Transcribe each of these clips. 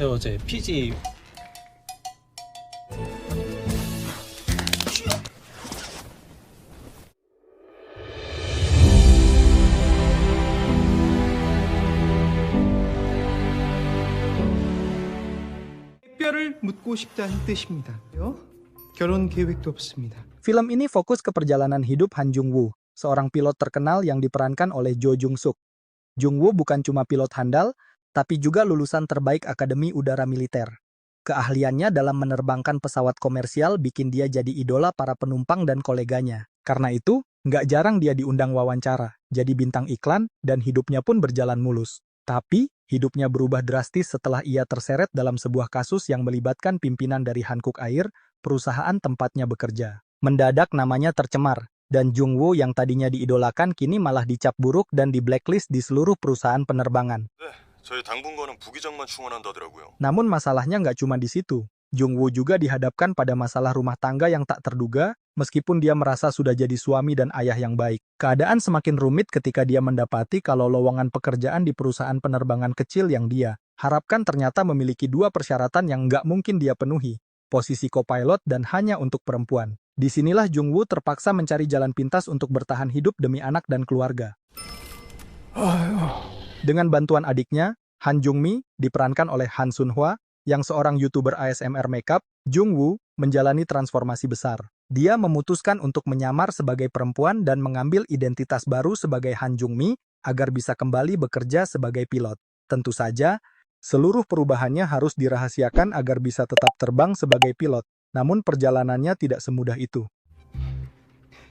제가 어제 PG 뼈를 묻고 싶다는 뜻입니다. 결혼 계획도 없습니다. Film ini fokus ke perjalanan hidup Han Jung-woo, seorang pilot terkenal yang diperankan oleh Jo Jung-suk. Jung-woo bukan cuma pilot handal, tapi juga lulusan terbaik Akademi Udara Militer. Keahliannya dalam menerbangkan pesawat komersial bikin dia jadi idola para penumpang dan koleganya. Karena itu, nggak jarang dia diundang wawancara, jadi bintang iklan, dan hidupnya pun berjalan mulus. Tapi, hidupnya berubah drastis setelah ia terseret dalam sebuah kasus yang melibatkan pimpinan dari Hankook Air, perusahaan tempatnya bekerja. Mendadak namanya tercemar, dan Jung-woo yang tadinya diidolakan kini malah dicap buruk dan di blacklist di seluruh perusahaan penerbangan. 저희 당분간은 부기장만 충원한다더라고요. Namun masalahnya nggak cuma di situ. Jung-woo juga dihadapkan pada masalah rumah tangga yang tak terduga, meskipun dia merasa sudah jadi suami dan ayah yang baik. Keadaan semakin rumit ketika dia mendapati kalau lowongan pekerjaan di perusahaan penerbangan kecil yang dia harapkan ternyata memiliki dua persyaratan yang nggak mungkin dia penuhi. Posisi co-pilot dan hanya untuk perempuan. Disinilah Jung-woo terpaksa mencari jalan pintas untuk bertahan hidup demi anak dan keluarga. Dengan bantuan adiknya, Han Jung-mi, diperankan oleh Han Sun-hwa, yang seorang YouTuber ASMR makeup, Jung-woo menjalani transformasi besar. Dia memutuskan untuk menyamar sebagai perempuan dan mengambil identitas baru sebagai Han Jung-mi agar bisa kembali bekerja sebagai pilot. Tentu saja, seluruh perubahannya harus dirahasiakan agar bisa tetap terbang sebagai pilot. Namun perjalanannya tidak semudah itu.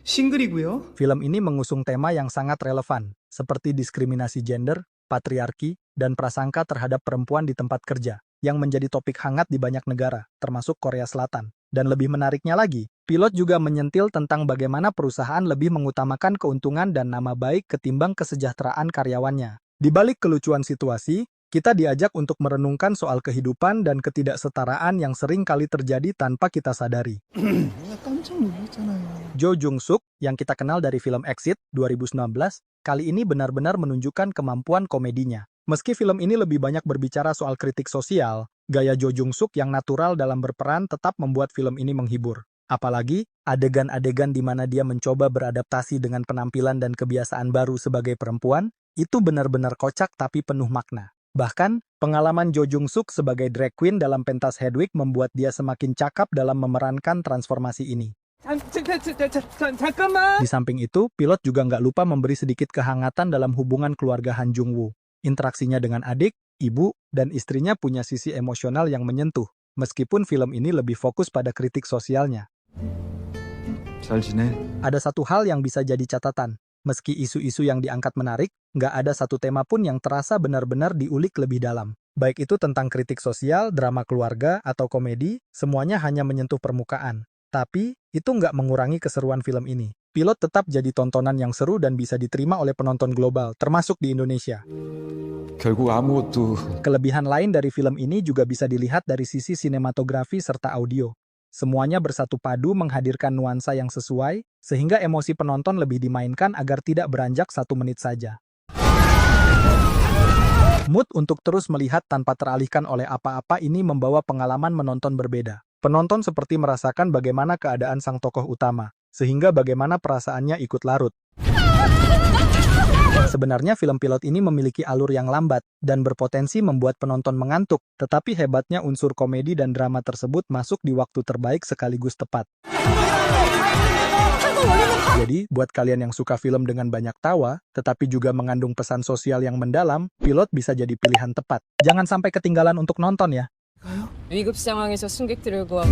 싱글이고요. Film ini mengusung tema yang sangat relevan, seperti diskriminasi gender, patriarki, dan prasangka terhadap perempuan di tempat kerja, yang menjadi topik hangat di banyak negara, termasuk Korea Selatan. Dan lebih menariknya lagi, pilot juga menyentil tentang bagaimana perusahaan lebih mengutamakan keuntungan dan nama baik ketimbang kesejahteraan karyawannya. Di balik kelucuan situasi, kita diajak untuk merenungkan soal kehidupan dan ketidaksetaraan yang sering kali terjadi tanpa kita sadari. 깜짝 놀랐잖아요. Jo Jung-suk, yang kita kenal dari film Exit 2019, kali ini benar-benar menunjukkan kemampuan komedinya. Meski film ini lebih banyak berbicara soal kritik sosial, gaya Jo Jung-suk yang natural dalam berperan tetap membuat film ini menghibur. Apalagi, adegan-adegan di mana dia mencoba beradaptasi dengan penampilan dan kebiasaan baru sebagai perempuan, itu benar-benar kocak tapi penuh makna. Bahkan, pengalaman Jo Jung-suk sebagai drag queen dalam pentas Hedwig membuat dia semakin cakap dalam memerankan transformasi ini. 잠깐만. Di samping itu, pilot juga nggak lupa memberi sedikit kehangatan dalam hubungan keluarga Han Jung-woo. Interaksinya dengan adik, ibu, dan istrinya punya sisi emosional yang menyentuh, meskipun film ini lebih fokus pada kritik sosialnya. 잘 지내? Ada satu hal yang bisa jadi catatan. Meski isu-isu yang diangkat menarik, nggak ada satu tema pun yang terasa benar-benar diulik lebih dalam. Baik itu tentang kritik sosial, drama keluarga, atau komedi, semuanya hanya menyentuh permukaan. Tapi, itu nggak mengurangi keseruan film ini. Pilot tetap jadi tontonan yang seru dan bisa diterima oleh penonton global, termasuk di Indonesia. 결국 아무것도 Kelebihan lain dari film ini juga bisa dilihat dari sisi sinematografi serta audio. Semuanya bersatu padu menghadirkan nuansa yang sesuai, sehingga emosi penonton lebih dimainkan agar tidak beranjak 1 menit saja. Mood untuk terus melihat tanpa teralihkan oleh apa-apa ini membawa pengalaman menonton berbeda. Penonton seperti merasakan bagaimana keadaan sang tokoh utama, sehingga bagaimana perasaannya ikut larut. Sebenarnya film pilot ini memiliki alur yang lambat dan berpotensi membuat penonton mengantuk, tetapi hebatnya unsur komedi dan drama tersebut masuk di waktu terbaik sekaligus tepat. Jadi, buat kalian yang suka film dengan banyak tawa, tetapi juga mengandung pesan sosial yang mendalam, pilot bisa jadi pilihan tepat. Jangan sampai ketinggalan untuk nonton ya. 위급 상황에서 승객들을 구하고